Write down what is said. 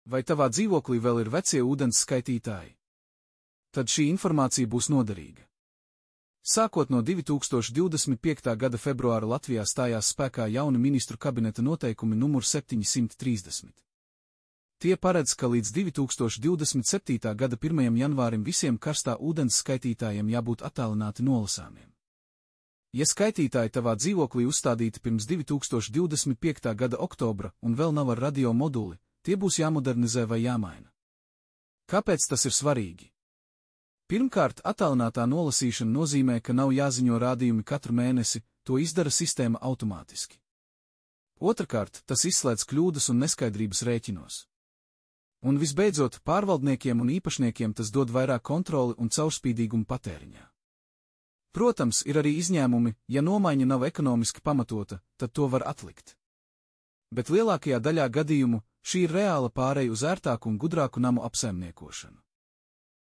Vai tavā dzīvoklī vēl ir vecie ūdens skaitītāji? Tad šī informācija būs noderīga. Sākot no 2025. gada februāra Latvijā stājās spēkā jauni ministru kabineta noteikumi numur 730. Tie paredz, ka līdz 2027. gada 1. janvārim visiem karstā ūdens skaitītājiem jābūt attālināti nolasāmiem. Ja skaitītāji tavā dzīvoklī uzstādīti pirms 2025. gada oktobra un vēl nav ar radio moduli, tie būs jāmodernizē vai jāmaina. Kāpēc tas ir svarīgi? Pirmkārt, attālinātā nolasīšana nozīmē, ka nav jāziņo rādījumi katru mēnesi, to izdara sistēma automātiski. Otrakārt, tas izslēdz kļūdas un neskaidrības rēķinos. Un visbeidzot, pārvaldniekiem un īpašniekiem tas dod vairāk kontroli un caurspīdīgumu patēriņā. Protams, ir arī izņēmumi, ja nomaiņa nav ekonomiski pamatota, tad to var atlikt. Bet lielākajā daļā gadījumu šī ir reāla pāreja uz ērtāku un gudrāku namu apsaimniekošanu.